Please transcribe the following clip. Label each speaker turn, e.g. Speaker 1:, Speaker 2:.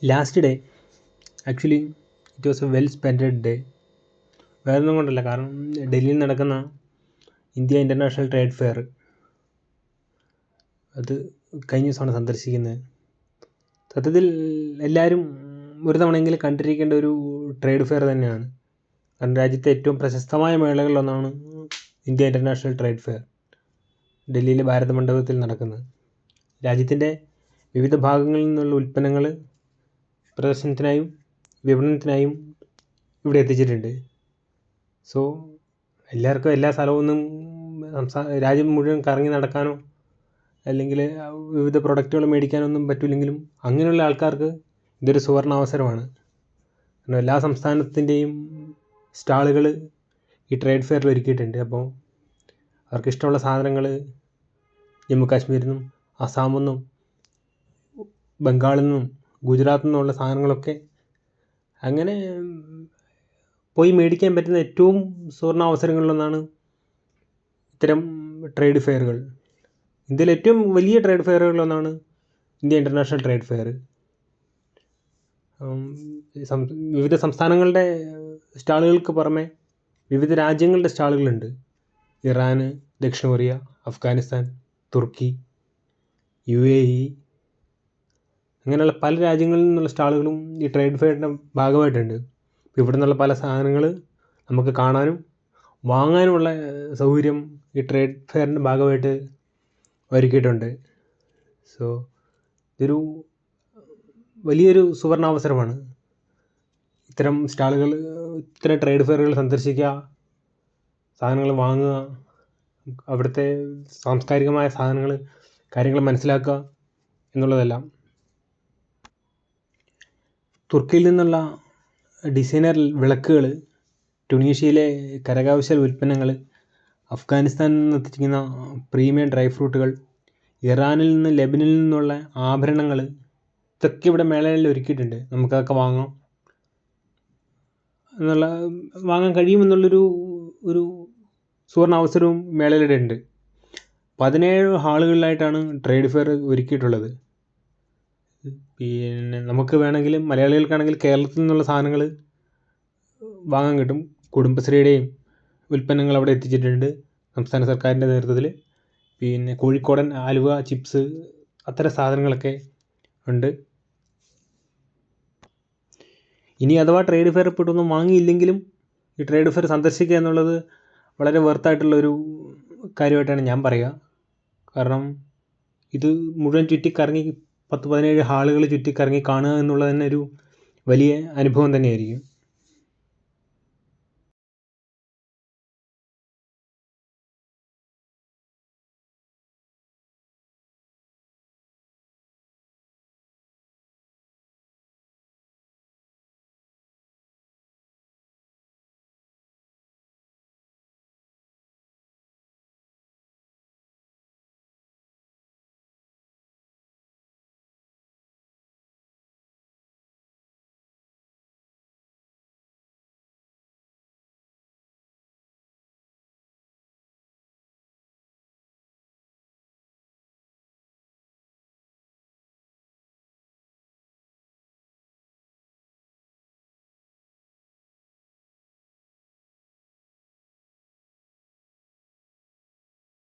Speaker 1: Last day actually it was a well spended day. വേറൊന്നും കൊണ്ടല്ല, കാരണം ഡൽഹിയിൽ നടക്കുന്ന ഇന്ത്യ ഇൻ്റർനാഷണൽ ട്രേഡ് ഫെയർ അത് കഴിഞ്ഞ ദിവസമാണ് സന്ദർശിക്കുന്നത്. സത്യത്തിൽ എല്ലാവരും ഒരു തവണയെങ്കിലും കണ്ടിരിക്കേണ്ട ഒരു ട്രേഡ് ഫെയർ തന്നെയാണ്. കാരണം രാജ്യത്തെ ഏറ്റവും പ്രശസ്തമായ മേളകളിലൊന്നാണ് ഇന്ത്യ ഇൻ്റർനാഷണൽ ട്രേഡ് ഫെയർ, ഡൽഹിയിലെ ഭാരത മണ്ഡപത്തിൽ നടക്കുന്നത്. രാജ്യത്തിൻ്റെ വിവിധ ഭാഗങ്ങളിൽ നിന്നുള്ള ഉൽപ്പന്നങ്ങൾ പ്രദർശനത്തിനായും വിപണനത്തിനായും ഇവിടെ എത്തിച്ചിട്ടുണ്ട്. സോ എല്ലാവർക്കും എല്ലാ സ്ഥലമൊന്നും രാജ്യം മുഴുവൻ കറങ്ങി നടക്കാനോ അല്ലെങ്കിൽ വിവിധ പ്രൊഡക്റ്റുകൾ മേടിക്കാനൊന്നും പറ്റില്ലെങ്കിലും അങ്ങനെയുള്ള ആൾക്കാർക്ക് ഇതൊരു സുവർണ അവസരമാണ്. കാരണം എല്ലാ സംസ്ഥാനത്തിൻ്റെയും സ്റ്റാളുകൾ ഈ ട്രേഡ് ഫെയറിൽ ഒരുക്കിയിട്ടുണ്ട്. അപ്പോൾ അവർക്ക് ഇഷ്ടമുള്ള സാധനങ്ങൾ ജമ്മു കാശ്മീരിൽ നിന്നും അസാമിൽ നിന്നും ബംഗാളിൽ നിന്നും ഗുജറാത്തിൽ നിന്നുള്ള സാധനങ്ങളൊക്കെ അങ്ങനെ പോയി മേടിക്കാൻ പറ്റുന്ന ഏറ്റവും സുവർണ അവസരങ്ങളിലൊന്നാണ് ഇത്തരം ട്രേഡ് ഫെയറുകൾ. ഇന്ത്യയിലെ ഏറ്റവും വലിയ ട്രേഡ് ഫെയറുകളിലൊന്നാണ് ഇന്ത്യ ഇൻ്റർനാഷണൽ ട്രേഡ് ഫെയർ. വിവിധ സംസ്ഥാനങ്ങളുടെ സ്റ്റാളുകൾക്ക് പുറമെ വിവിധ രാജ്യങ്ങളുടെ സ്റ്റാളുകളുണ്ട്. ഇറാൻ, ദക്ഷിണ കൊറിയ, അഫ്ഗാനിസ്ഥാൻ, തുർക്കി, UAE അങ്ങനെയുള്ള പല രാജ്യങ്ങളിൽ നിന്നുള്ള സ്റ്റാളുകളും ഈ ട്രേഡ് ഫെയറിൻ്റെ ഭാഗമായിട്ടുണ്ട്. ഇവിടെ നിന്നുള്ള പല സാധനങ്ങൾ നമുക്ക് കാണാനും വാങ്ങാനുമുള്ള സൗകര്യം ഈ ട്രേഡ് ഫെയറിൻ്റെ ഭാഗമായിട്ട് ഒരുക്കിയിട്ടുണ്ട്. സോ ഇതൊരു വലിയൊരു സുവർണാവസരമാണ്. ഇത്തരം സ്റ്റാളുകൾ, ഇത്തരം ട്രേഡ് ഫെയറുകൾ സന്ദർശിക്കുക, സാധനങ്ങൾ വാങ്ങുക, അവിടുത്തെ സാംസ്കാരികമായ സാധനങ്ങൾ കാര്യങ്ങൾ മനസ്സിലാക്കുക എന്നുള്ളതെല്ലാം. തുർക്കിയിൽ നിന്നുള്ള ഡിസൈനർ വിളക്കുകൾ, ടുണീഷ്യയിലെ കരകൗശല ഉൽപ്പന്നങ്ങൾ, അഫ്ഗാനിസ്ഥാനിൽ നിന്ന് എത്തിച്ചിരിക്കുന്ന പ്രീമിയം ഡ്രൈ ഫ്രൂട്ടുകൾ, ഇറാനിൽ നിന്ന് ലെബനിൽ നിന്നുള്ള ആഭരണങ്ങൾ, ഇതൊക്കെ ഇവിടെ മേളകളിൽ ഒരുക്കിയിട്ടുണ്ട്. നമുക്കതൊക്കെ വാങ്ങാൻ കഴിയുമെന്നുള്ളൊരു സുവർണ അവസരവും മേളയിലൂടെ ഉണ്ട്. 17 ഹാളുകളിലായിട്ടാണ് ട്രേഡ് ഫെയർ ഒരുക്കിയിട്ടുള്ളത്. പിന്നെ നമുക്ക് വേണമെങ്കിൽ മലയാളികൾക്കാണെങ്കിൽ കേരളത്തിൽ നിന്നുള്ള സാധനങ്ങൾ വാങ്ങാൻ കിട്ടും. കുടുംബശ്രീയുടെയും ഉൽപ്പന്നങ്ങൾ അവിടെ എത്തിച്ചിട്ടുണ്ട് സംസ്ഥാന സർക്കാരിൻ്റെ നേതൃത്വത്തിൽ. പിന്നെ കോഴിക്കോടൻ ആലുവ ചിപ്സ്, അത്തരം സാധനങ്ങളൊക്കെ ഉണ്ട്. ഇനി അഥവാ ട്രേഡ് ഫെയർ പെട്ടൊന്നും വാങ്ങിയില്ലെങ്കിലും ഈ ട്രേഡ് ഫെയർ സന്ദർശിക്കുക എന്നുള്ളത് വളരെ വെർത്തായിട്ടുള്ളൊരു കാര്യമായിട്ടാണ് ഞാൻ പറയുക. കാരണം ഇത് മുഴുവൻ ചുറ്റിക്കറങ്ങി 10-17 ഹാളുകൾ ചുറ്റിക്കറങ്ങി കാണുക എന്നുള്ളത് തന്നെ ഒരു വലിയ അനുഭവം തന്നെയായിരിക്കും.